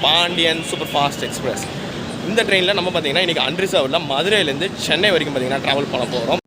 Pandian super fast express. இந்த ட்ரெயினில் நம்ம பார்த்தீங்கன்னா இன்றைக்கி அன்ரிசர்வ்டில் மதுரையிலேருந்து சென்னை வரைக்கும் பார்த்தீங்கன்னா ட்ராவல் பண்ண போகிறோம்.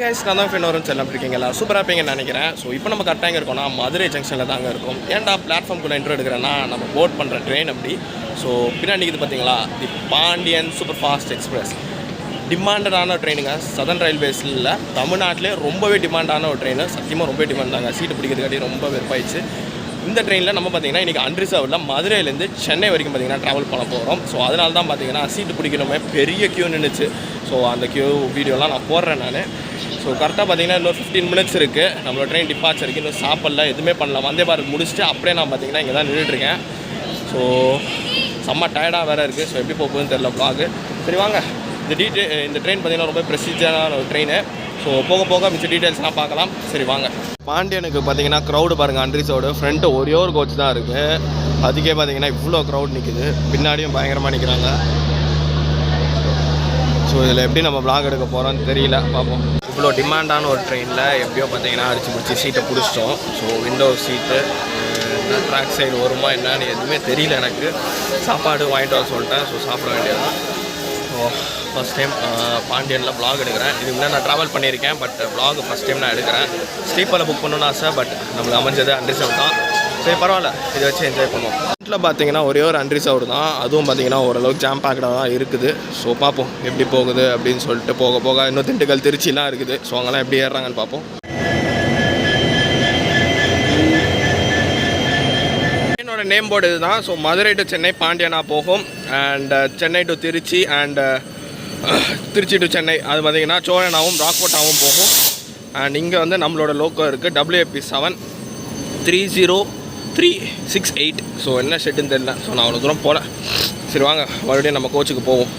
கைஸ், நான் தான் ஃப்ரெண்ட் வரும் செல்லம் இருக்கீங்களா, சூப்பராக இருப்பீங்கன்னு நினைக்கிறேன். ஸோ இப்போ நம்ம கரெக்டாக எங்கே இருக்கோம்னா மதுரை ஜங்ஷனில் தாங்க இருக்கும். ஏன்டா பிளாட்ஃபார்ம்குள்ளே இன்ட்ரோ எடுக்கிறேன்னா நம்ம போட் பண்ணுற ட்ரெயின் அப்படி. ஸோ பின்னாடி இது பார்த்தீங்களா, the Pandian super fast express. டிமாண்டடான ட்ரெயினுங்க. சதர்ன் ரயில்வேஸில் தமிழ்நாட்டிலே ரொம்பவே டிமாண்டான ஒரு ட்ரெயின். சத்தியமாக ரொம்ப டிமாண்ட் தாங்க. சீட்டு பிடிக்கிறதுக்காட்டி ரொம்ப வெறுப்பாயிடுச்சு. இந்த ட்ரெயினில் நம்ம பார்த்தீங்கன்னா இன்றைக்கி அன்ரிசர்வ்டில் மதுரையிலேருந்து சென்னை வரைக்கும் பார்த்தீங்கன்னா ட்ராவல் பண்ண போகிறோம். ஸோ அதனால தான் பார்த்தீங்கன்னா சீட்டு பிடிக்கணுமே பெரிய க்யூ நின்றுச்சு. ஸோ அந்த க்யூ வீடியோலாம் நான் போடுறேன் நான். ஸோ கரெக்டாக பார்த்தீங்கன்னா இன்னொரு 15 மினிட்ஸ் இருக்குது நம்மளோட ட்ரெயின் டிபார்ச்சருக்கு. இன்னும் சாப்பிடல, எதுவுமே பண்ணல. வந்தே பாரத் முடிச்சுட்டு அப்படியே நான் பார்த்தீங்கன்னா இங்கே தான் நின்றுட்டுருக்கேன். ஸோ செம்ம டயர்டாக வேறு இருக்குது. ஸோ எப்படி போகுதுன்னு தெரியல வ்ளாகு. சரி வாங்க, இந்த ட்ரெயின் பார்த்தீங்கன்னா ரொம்ப ப்ரெஸ்டீஜியஸான ஒரு ட்ரெயின். ஸோ போக போக மிச்ச டீட்டெயில்ஸ்லாம் பார்க்கலாம். சரி வாங்க. பாண்டியனுக்கு பார்த்தீங்கன்னா க்ரௌடு பாருங்கள். அன்ரிசர்வ்டு ஃப்ரண்ட்டு ஒரே ஒரு கோச் தான் இருக்குது. அதுக்கே பார்த்தீங்கன்னா இவ்வளோ க்ரௌட் நிற்குது. பின்னாடியும் பயங்கரமாக நிற்கிறாங்க. ஸோ இதில் எப்படி நம்ம வ்ளாக் எடுக்க போகிறோன்னு தெரியல, பார்ப்போம். இவ்வளோ டிமாண்டான ஒரு ட்ரெயினில் எப்படியோ பார்த்தீங்கன்னா அடிச்சு பிடிச்சி சீட்டை பிடிச்சிட்டோம். ஸோ விண்டோ சீட்டு, என்ன ட்ராக் சைடு வருமா என்னன்னு எதுவுமே தெரியல எனக்கு. சாப்பாடு வாங்கிட்டு வர சொல்லிட்டேன். ஸோ சாப்பிட வேண்டியதான். ஸோ ஃபஸ்ட் டைம் பாண்டியனில் வ்ளாக் எடுக்கிறேன். இதுக்கு முன்னாடி நான் ட்ராவல் பண்ணியிருக்கேன், பட் வ்ளாக் ஃபஸ்ட் டைம் நான் எடுக்கிறேன். ஸ்லீப்பரில் புக் பண்ணணும்னு ஆசை, பட் நம்மளுக்கு அமைஞ்சது அன்ரிசர்வ் தான். சரி பரவாயில்ல, இதை வச்சு என்ஜாய் பண்ணுவோம். வீட்டில் பார்த்தீங்கன்னா ஒரே ஒரு அன்ரிசர்வ்டு தான். அதுவும் பார்த்தீங்கன்னா ஓரளவுக்கு ஜாம் பேக்கடாக தான் இருக்குது. ஸோ பார்ப்போம் எப்படி போகுது அப்படின்னு சொல்லிட்டு. போக போக இன்னும் திண்டுக்கல் திருச்சிலாம் இருக்குது. ஸோ அங்கெல்லாம் எப்படி ஏறுறாங்கன்னு பார்ப்போம். என்னோட நேம் போர்டு இது தான். ஸோ மதுரை டு சென்னை பாண்டியனா போகும். And Chennai to Tiruchi and Tiruchi to Chennai அது பார்த்தீங்கன்னா சோழனாவும் ராக்போர்ட்டாகவும் போகும். அண்ட் இங்கே வந்து நம்மளோட லோக்கோ இருக்குது, WAP 7303668. ஸோ என்ன ஷெட்டுன்னு தெரியல. ஸோ நான் அவ்வளோ தூரம் போகல. சரி வாங்க மறுபடியும் நம்ம கோச்சுக்கு போவோம்.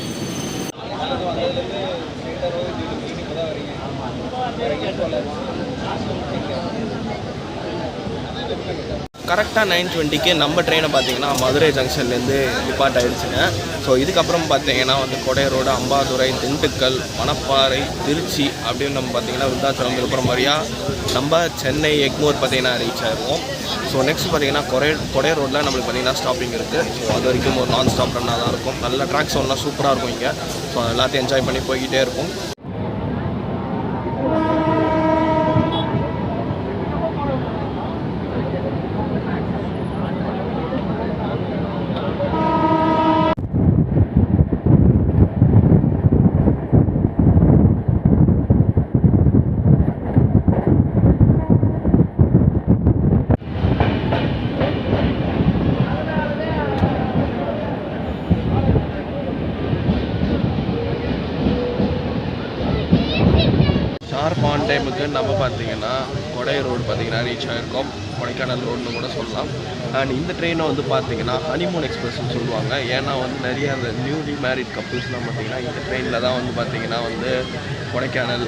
கரெக்டாக 9:20க்கு நம்ம ட்ரெயினை பார்த்தீங்கன்னா மதுரை ஜங்ஷன்லேருந்து டிபார்ட் ஆகிடுச்சுங்க. ஸோ இதுக்கப்புறம் பார்த்தீங்கன்னா வந்து கொடை ரோடு, அம்பாதுரை, திண்டுக்கல், மணப்பாறை, திருச்சி அப்படின்னு நம்ம பார்த்தீங்கன்னா விருத்தாச்சலம், விழுப்புரம் வழியாக நம்ம சென்னை எக்மோர் பார்த்தீங்கன்னா ரீச் ஆகிடுவோம். ஸோ நெக்ஸ்ட் பார்த்தீங்கன்னா கொடை ரோட்டில் நம்மளுக்கு பார்த்தீங்கன்னா ஸ்டாப்பிங் இருக்குது. ஸோ அது வரைக்கும் ஒரு நான் ஸ்டாப் ரன்னாக தான் இருக்கும். நல்ல ட்ராக்ஸ் ஒன்றா சூப்பராக இருக்கும் இங்கே. ஸோ எல்லாத்தையும் என்ஜாய் பண்ணி போய்கிட்டே இருக்கும். ஷார்ப்பான டைமுக்கு நம்ம பார்த்தீங்கன்னா கொடை ரோடு பார்த்தீங்கன்னா ரீச் ஆகிருக்கோம். கொடைக்கானல் ரோடுன்னு கூட சொல்லலாம். அண்ட் இந்த ட்ரெயினை வந்து பார்த்தீங்கன்னா ஹனிமூன் எக்ஸ்பிரஸ்ன்னு சொல்லுவாங்க. ஏன்னா வந்து நிறைய அந்த நியூலி மேரிட் கப்புள்ஸ்லாம் பார்த்தீங்கன்னா இந்த ட்ரெயினில் தான் வந்து பார்த்தீங்கன்னா வந்து கொடைக்கானல்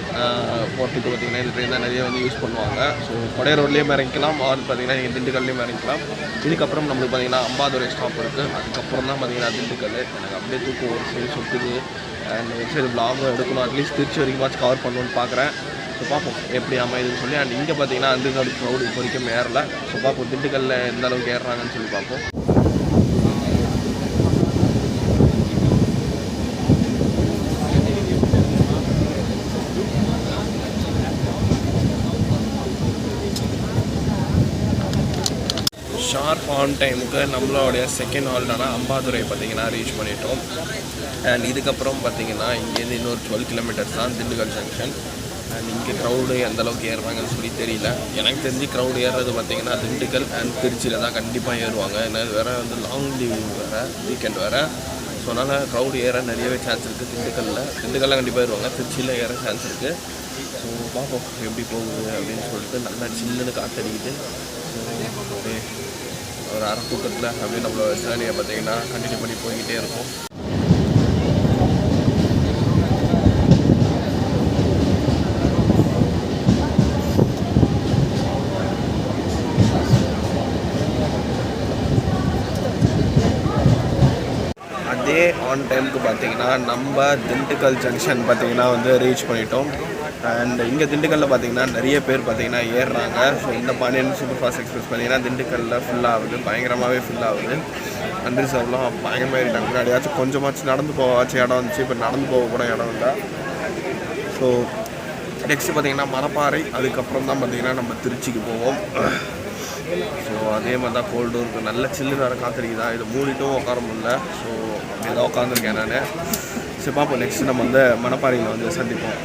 போகிறதுக்கு பார்த்தீங்கன்னா இந்த ட்ரெயின் தான் நிறைய வந்து யூஸ் பண்ணுவாங்க. ஸோ கொடை ரோட்லேயும் இறங்கிக்கலாம், ஆர் பார்த்தீங்கன்னா இங்கே திண்டுக்கல்லையும் இறங்கிக்கலாம். இதுக்கப்புறம் நம்மளுக்கு பார்த்தீங்கன்னா அம்பாதுரை ஸ்டாப் இருக்குது. அதுக்கப்புறம் தான் பார்த்தீங்கன்னா திண்டுக்கல். எனக்கு அப்படியே தூக்கம் ஒரு சைடு சொட்டுது. அண்ட் சரி வ்ளாகும் எடுக்கணும், அட்லீஸ்ட் திருச்சி வரைக்கும் கவர் பண்ணணும்னு பார்க்குறேன். ஸோ பார்ப்போம் எப்படி அமையுதுன்னு சொல்லி. அண்ட் இங்கே பார்த்தீங்கன்னா அண்டர்கிரவுண்ட் க்ரௌட் இப்போ வரைக்கும் ஏறல. ஸோ பார்ப்போம் திண்டுக்கல்லில் எந்த அளவுக்கு ஏறுறாங்கன்னு சொல்லி பார்ப்போம். ஷார்ப் ஆன் டைமுக்கு நம்மளோடைய செகண்ட் ஹால்டான அம்பாதுரை பார்த்திங்கன்னா ரீச் பண்ணிட்டோம். அண்ட் இதுக்கப்புறம் பார்த்திங்கன்னா இங்கேருந்து இன்னொரு 12 கிலோமீட்டர்ஸ் தான் திண்டுக்கல் ஜங்ஷன். அண்ட் இங்கே க்ரௌடு எந்தளவுக்கு ஏறுறாங்கன்னு சொல்லி தெரியல. எனக்கு தெரிஞ்சு க்ரௌடு ஏறுறது பார்த்திங்கன்னா திண்டுக்கல் அண்ட் திருச்சியில் தான் கண்டிப்பாக ஏறுவாங்க. ஏன்னா வேறு வந்து லாங் லீவ் வேறு, வீக்கெண்ட் வேறு. ஸோ அதனால் க்ரௌடு ஏற நிறையவே சான்ஸ் இருக்குது. திண்டுக்கல்லில் கண்டிப்பாக ஏறுவாங்க, திருச்சியில் ஏற சான்ஸ் இருக்குது. ஸோ பார்ப்போம் எப்படி போகுது அப்படின்னு சொல்லிட்டு. நல்லா சில்லுன்னு காற்றடிக்குது. ஸோ அப்படியே ஒரு அரை தூக்கத்தில் அப்படியே நம்மளோட ஜேர்னியை பார்த்திங்கன்னா கண்டினியூ பண்ணி போய்கிட்டே இருக்கும். அதே ஆன் டைமுக்கு பார்த்திங்கன்னா நம்ம திண்டுக்கல் ஜங்ஷன் பார்த்திங்கன்னா வந்து ரீச் பண்ணிட்டோம். அண்ட் இங்கே திண்டுக்கல்லில் பார்த்திங்கன்னா நிறைய பேர் பார்த்திங்கன்னா ஏறுறாங்க. ஸோ இந்த பாண்டியன் சூப்பர் ஃபாஸ்ட் எக்ஸ்பிரஸ் பார்த்திங்கன்னா திண்டுக்கல்லில் ஃபுல்லாகுது, பயங்கரமாகவே ஃபுல்லாகுது. அன்ரிசர்வ்லாம் பயங்கரமாக ஏறிட்டாங்க. முன்னாடியாச்சும் கொஞ்சமாச்சும் நடந்து போவாச்சும் இடம் வந்துச்சு, இப்போ நடந்து போக கூட இடம் இல்லை. ஸோ நெக்ஸ்ட்டு பார்த்திங்கன்னா மணப்பாறை, அதுக்கப்புறம் தான் பார்த்திங்கன்னா நம்ம திருச்சிக்கு போவோம். ஸோ அதே மாதிரி தான் கோல்டும் இருக்குது, நல்ல சில்லு நேரம் காத்திருக்குதான். இதை மூடிட்டும் உட்கார முடியல. ஸோ அப்படியே தான் உட்காந்துருக்கேன் நான். சரி பார்ப்போம், நெக்ஸ்ட்டு நம்ம வந்து மணப்பாறையில் வந்து சந்திப்போம்.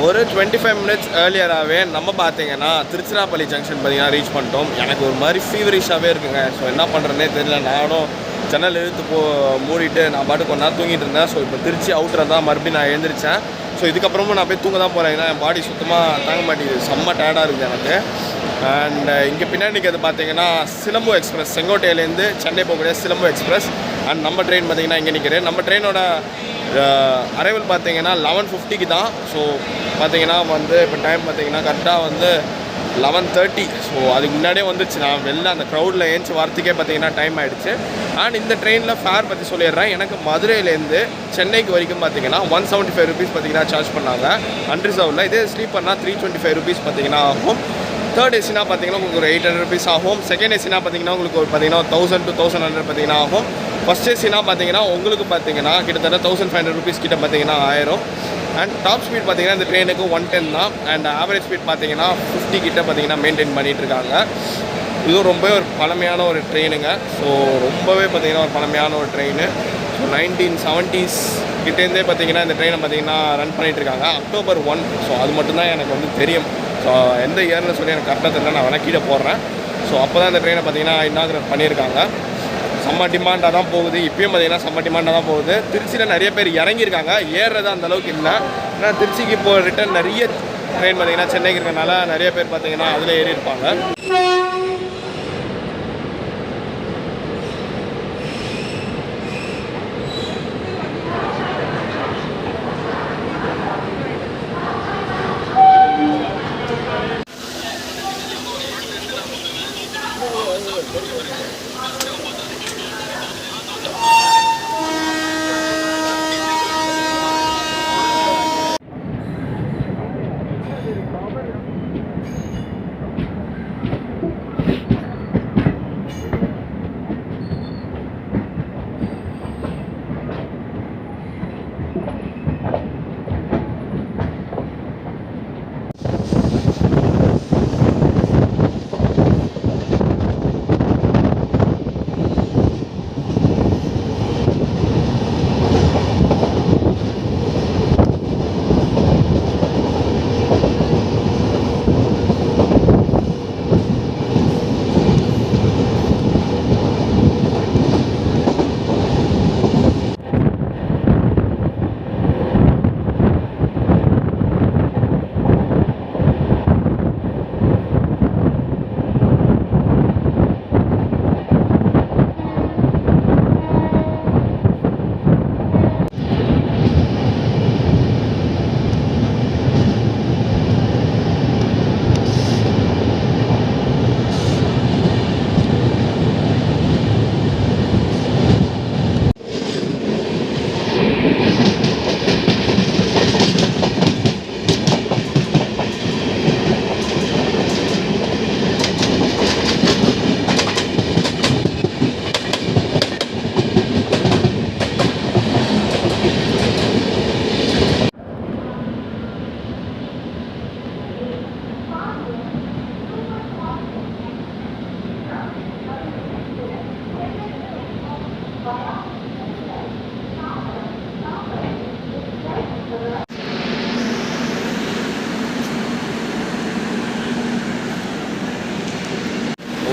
ஒரு 25 மினிட்ஸ் ஏர்லியராகவே நம்ம பார்த்திங்கன்னா திருச்சிராப்பள்ளி ஜங்ஷன் பார்த்திங்கன்னா ரீச் பண்ணிட்டோம். எனக்கு ஒரு மாதிரி ஃபீவரிஷாகவே இருக்குங்க. ஸோ என்ன பண்ணுறேன்னே தெரியல. நானும் ஜன்னல் இழுத்து மூடிட்டு நான் பாட்டு கொஞ்ச நேரம் தூங்கிட்டு இருந்தேன். ஸோ இப்போ திருச்சி அவுட்டரை தான் மறுபடியும் நான் எழுந்திரிச்சேன். ஸோ இதுக்கப்புறமும் நான் போய் தூங்க தான் போகிறேன். ஏன்னா என் பாடி சுத்தமாக தாங்க மாட்டேங்குது, செம்ம டயர்டாக இருக்குது எனக்கு. அண்ட் இங்கே பின்னாடி அது பார்த்திங்கன்னா சிலம்பு எக்ஸ்பிரஸ், செங்கோட்டையிலேருந்து சென்னை போகக்கூடிய சிலம்பு எக்ஸ்பிரஸ். அண்ட் நம்ம ட்ரெயின் பார்த்திங்கன்னா இங்கே நிற்கிறேன். நம்ம ட்ரெயினோட அரைவல் பார்த்திங்கன்னா 11:50க்கு தான். ஸோ பார்த்திங்கன்னா வந்து இப்போ டைம் பார்த்திங்கன்னா கரெக்டாக வந்து 11:30. ஸோ அதுக்கு முன்னாடியே வந்துச்சு. நான் வெளில அந்த க்ரௌடில் ஏஞ்சி வரத்துக்கே பார்த்திங்கன்னா டைம் ஆகிடுச்சு. அண்ட் இந்த ட்ரெயினில் ஃபேர் பற்றி சொல்லிடுறேன். எனக்கு மதுரையிலேருந்து சென்னைக்கு வரைக்கும் பார்த்திங்கன்னா 175 ருபீஸ் பார்த்திங்கன்னா சார்ஜ் பண்ணாங்க அன்ரிசர்வில். இதே ஸ்லீப்பர்னால் 325 ருபீஸ் பார்த்திங்கன்னா ஆகும். தேர்ட் ஏசினா பார்த்திங்கன்னா உங்களுக்கு ஒரு 800 ருபீஸ் ஆகும். செகண்ட் ஏசினா பார்த்திங்கன்னா உங்களுக்கு ஒரு பார்த்திங்கன்னா 1000 to 1100 பார்த்திங்கன்னா ஆகும். ஃபஸ்ட் ஏசினா பார்த்திங்கன்னா உங்களுக்கு பார்த்திங்கன்னா கிட்டத்தட்ட 1500 ருபீஸ் கிட்ட பார்த்திங்கன்னா ஆயிரும். அண்ட் டாப் ஸ்பீட் பார்த்திங்கன்னா இந்த ட்ரெயினுக்கு 110 தான். அண்ட் ஆவரேஜ் ஸ்பீட் பார்த்திங்கன்னா 50 கிட்ட பார்த்திங்கன்னா மெயின்டைன் பண்ணிகிட்ருக்காங்க. இதுவும் ரொம்பவே ஒரு பழமையான ஒரு ட்ரெயினுங்க. ஸோ ரொம்பவே பார்த்திங்கன்னா ஒரு பழமையான ஒரு ட்ரெயின். ஸோ 1970s கிட்டேருந்தே பார்த்திங்கன்னா இந்த ட்ரெயினை பார்த்திங்கன்னா ரன் பண்ணிகிட்ருக்காங்க. October 1. ஸோ அது மட்டும்தான் எனக்கு வந்து தெரியும். ஸோ எந்த இயர்னு சொல்லி எனக்கு கரெக்டாக தெரியல, நான் வேணால் கீழே போடுறேன். ஸோ அப்போ தான் இந்த ட்ரெயினை பார்த்திங்கன்னா இன்னாகிரேட் பண்ணியிருக்காங்க. செம்ம டிமாண்டாக தான் போகுது. இப்பயும் பார்த்திங்கன்னா செம்ம டிமாண்டாக தான் போகுது. திருச்சியில் நிறைய பேர் இறங்கியிருக்காங்க, ஏறுறது அந்தளவுக்கு இல்லை. ஏன்னா திருச்சிக்கு இப்போ ரிட்டன் நிறைய ட்ரெயின் பார்த்திங்கன்னா சென்னைக்கு இருக்கிறனால நிறைய பேர் பார்த்திங்கன்னா அதில் ஏறி இருப்பாங்க.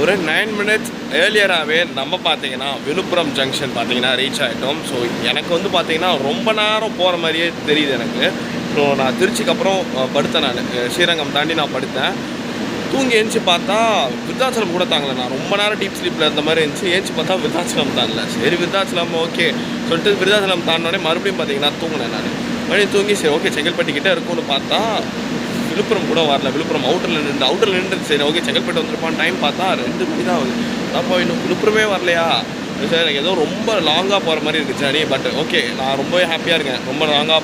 ஒரு 9 மினிட்ஸ் ஏர்லியராகவே நம்ம பார்த்தீங்கன்னா விழுப்புரம் ஜங்ஷன் பார்த்தீங்கன்னா ரீச் ஆகிட்டோம். ஸோ எனக்கு வந்து பார்த்தீங்கன்னா ரொம்ப நேரம் போகிற மாதிரியே தெரியுது எனக்கு. ஸோ நான் திருச்சிக்கு அப்புறம் படுத்தேன். நான் ஸ்ரீரங்கம் தாண்டி நான் படுத்தேன். தூங்கி எழுந்துச்சி பார்த்தா விருத்தாச்சலம் கூட தாங்கலை. நான் ரொம்ப நேரம் டீப் ஸ்லீப்பில் இருந்த மாதிரி இருந்துச்சு. எழுந்துச்சி பார்த்தா விருத்தாச்சலம் தாங்கலை. சரி விருத்தாச்சலம் ஓகே சொல்லிட்டு விருத்தாச்சலம் தாண்டினோடனே மறுபடியும் பார்த்தீங்கன்னா தூங்கினேன். நான் மறுபடியும் தூங்கி சரி ஓகே செங்கல்பட்டுக்கிட்டே இருக்கும்னு பார்த்தா விழுப்புரம் கூட வரல. விழுப்புரம் அவுட்டரில் நின்று சரி ஓகே செங்கல்பட்டு வந்துருப்பான். டைம் பார்த்தா 2 மணி தான் ஆகுது. அப்போ இன்னும் விழுப்புரமே வரலையா சார், எனக்கு ஏதோ ரொம்ப லாங்காக போகிற மாதிரி இருக்குது ஜர்னி. பட் ஓகே நான் ரொம்பவே ஹாப்பியாக இருக்கேன். ரொம்ப லாங்காக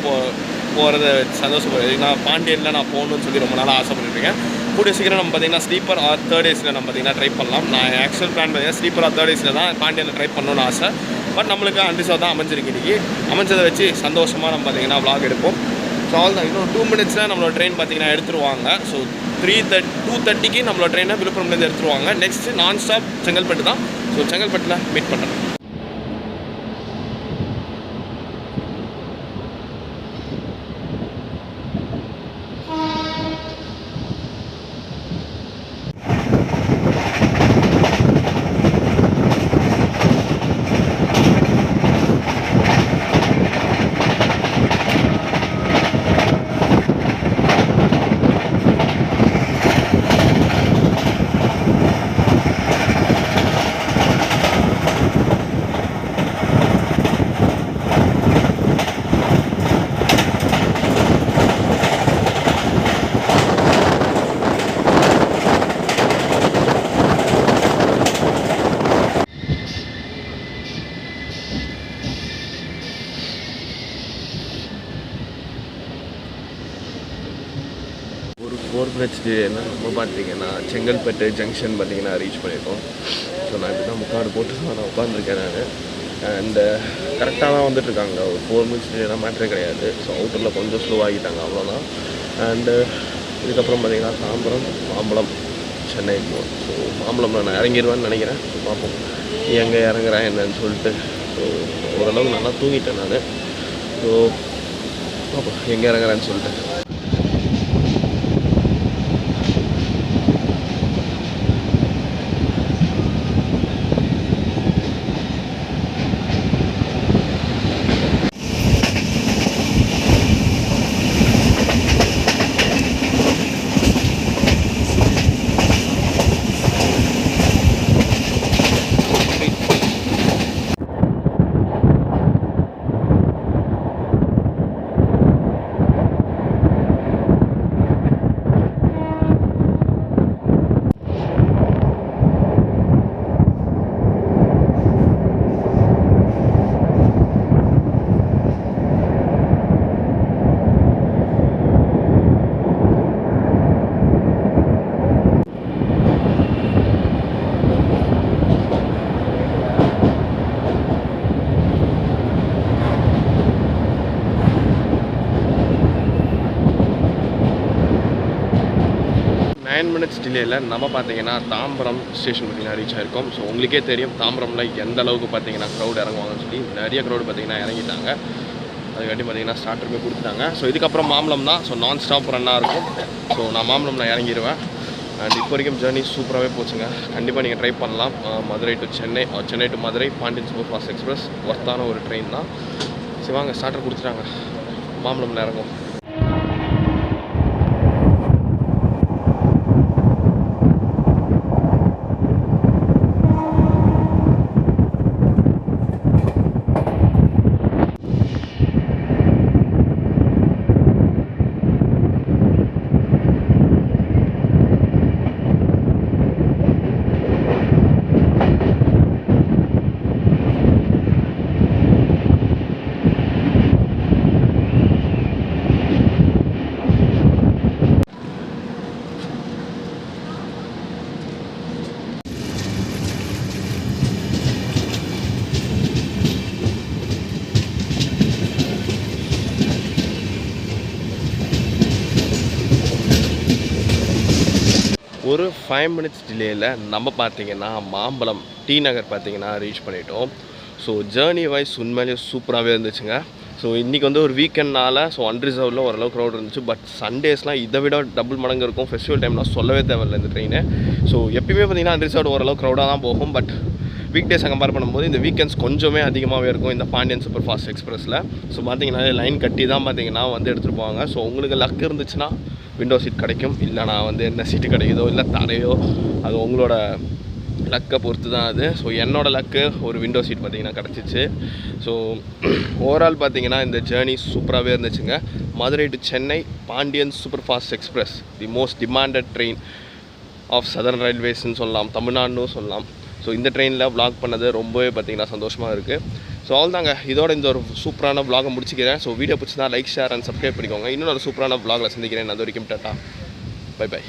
போகிறது சந்தோஷப்படுறது. நான் பாண்டியனில் நான் போகணுன்னு சொல்லி ரொம்ப நாளாக ஆசைப்பட்டுருக்கேன். கூடிய சீக்கிரம் நம்ம பார்த்தீங்கன்னா ஸ்லீப்பர் ஆர் 3rd ஏசியில் நம்ம பார்த்தீங்கன்னா ட்ரை பண்ணலாம். நான் ஆக்சுவல் பிளான் பார்த்தீங்கன்னா ஸ்லீப்பர் ஆர் 3rd ஏசியில் தான் பாண்டியனில் ட்ரை பண்ணணும்னு ஆசை. பட் நம்மளுக்கு அன்ரிசர்வ் தான் அமைஞ்சிருக்கு இன்றைக்கி. அமைஞ்சதை வச்சு சந்தோஷமாக நம்ம பார்த்தீங்கன்னா விளாக் எடுப்போம். ஸோ அவ்வளோதான். இன்னும் 2 மினிட்ஸில் நம்மளோட ட்ரெயின் பார்த்தீங்கன்னா எடுத்துருவாங்க. ஸோ 2:30க்கு நம்மளோட ட்ரெயினை விழுப்புரம்லேருந்து எடுத்துருவாங்க. நெக்ஸ்ட்டு நான் ஸ்டாப் செங்கல்பட்டு தான். ஸோ செங்கல்பட்டில் மீட் பண்ணுறேன். ஒரு 4 மினிட்ஸ் என்ன நம்ம பார்த்தீங்கன்னா செங்கல்பட்டு ஜங்ஷன் பார்த்தீங்கன்னா ரீச் பண்ணியிருக்கோம். ஸோ நான் இப்படி தான் முக்காடு போட்டு தான் நான் உட்காந்துருக்கேன். நான் அண்டு கரெக்டாக தான் வந்துட்டுருக்காங்க. ஒரு 4 மினிட்ஸ் டிலேலாம் மேட்ரே கிடையாது. ஸோ அவுட்டரில் கொஞ்சம் ஸ்லோ ஆகிட்டாங்க அவ்வளோதான். அண்டு இதுக்கப்புறம் பார்த்தீங்கன்னா தாம்பரம் மாம்பழம் சென்னை போகும். ஸோ மாம்பழம்ல நான் இறங்கிடுவேன்னு நினைக்கிறேன். ஸோ பார்ப்போம் எங்கே இறங்குறேன் என்னன்னு சொல்லிட்டு. ஸோ ஓரளவுக்கு நல்லா தூங்கிட்டேன் நான். ஸோ பார்ப்போம் எங்கே இறங்குறேன்னு சொல்லிட்டு. மினிட்ஸ் டிலேயில் நம்ம பார்த்தீங்கன்னா தாம்பரம் ஸ்டேஷன் பார்த்தீங்கன்னா ரீச் ஆகிருக்கோம். ஸோ உங்களுக்கே தெரியும் தாம்பரமில் எந்த அளவுக்கு பார்த்தீங்கன்னா க்ரௌட் இறங்குவாங்கன்னு சொல்லி நிறைய க்ரௌடு பார்த்தீங்கன்னா இறங்கிட்டாங்க. அதுக்காட்டி பார்த்தீங்கன்னா ஸ்டார்டர் போய் கொடுத்துட்டாங்க. ஸோ இதுக்கப்புறம் மாம்பழம் தான். ஸோ நான் ஸ்டாப் ரன்னாக இருக்கும். ஸோ நான் மாம்பழம் இறங்கிடுவேன். அண்ட் இப்போ வரைக்கும் ஜேர்னி சூப்பராகவே போச்சுங்க. கண்டிப்பாக நீங்கள் ட்ரை பண்ணலாம். Madurai to Chennai, Chennai to Madurai Pandian super fast express ஒர்த்தான ஒரு ட்ரெயின் தான். சரி வாங்க ஸ்டார்டர் கொடுத்துட்டாங்க. மாம்பழம் இறங்கும். ஒரு 5 மினிட்ஸ் டிலேயில் நம்ம பார்த்திங்கன்னா மாம்பழம் டி நகர் பார்த்திங்கன்னா ரீச் பண்ணிட்டோம். ஸோ ஜேர்னி வைஸ் உண்மையிலேயே சூப்பராகவே இருந்துச்சுங்க. ஸோ இன்றைக்கி வந்து ஒரு வீக்கெண்ட்னால ஸோ அன்ரிசர்வில் ஓரளவு க்ரௌட் இருந்துச்சு. பட் சண்டேஸ்லாம் இதை விட டபுள் மடங்கு இருக்கும். ஃபெஸ்டிவல் டைம்லாம் சொல்லவே தேவையில்லை இந்த ட்ரெயின். ஸோ எப்பயுமே பார்த்திங்கன்னா அன்ரிசர்வ் ஓரளவு க்ரௌடாக தான் போகும். பட் வீக் டேஸை கம்பேர் பண்ணும்போது இந்த வீக்கெண்ட்ஸ் கொஞ்சமே அதிகமாகவே இருக்கும் இந்த பாண்டியன் சூப்பர் ஃபாஸ்ட் எக்ஸ்பிரஸில். ஸோ பார்த்திங்கன்னா லைன் கட்டி தான் பார்த்திங்கன்னா வந்து எடுத்துகிட்டு போவாங்க. ஸோ உங்களுக்கு லக் இருந்துச்சுன்னா விண்டோ சீட் கிடைக்கும். இல்லைனா வந்து என்ன சீட்டு கிடைக்குதோ இல்லை தரையோ அது உங்களோட லக்கை பொறுத்து தான் அது. ஸோ என்னோடய லக்கு ஒரு விண்டோ சீட் பார்த்திங்கன்னா கிடச்சிச்சு. ஸோ ஓவரால் பார்த்திங்கன்னா இந்த ஜேர்னி சூப்பராகவே இருந்துச்சுங்க. Madurai to Chennai Pandian super fast express, the most demanded train of southern ரயில்வேஸ்ன்னு சொல்லலாம், தமிழ்நாடுன்னு சொல்லலாம். ஸோ இந்த ட்ரெயினில் வ்ளாக் பண்ணது ரொம்பவே பார்த்திங்கன்னா சந்தோஷமாக இருக்குது. ஸோ அவ்வளோதாங்க, இதோட இந்த ஒரு சூப்பரான வ்ளாகை முடிச்சிக்கிறேன். ஸோ வீடியோ பிடிச்சிருந்தா லைக், ஷேர் அண்ட் சப்ஸ்கிரைப் பண்ணிக்கோங்க. இன்னும் ஒரு சூப்பரான வ்ளாகில் சந்திக்கிறேன். அது வரைக்கும் டாட்டா, பை பை.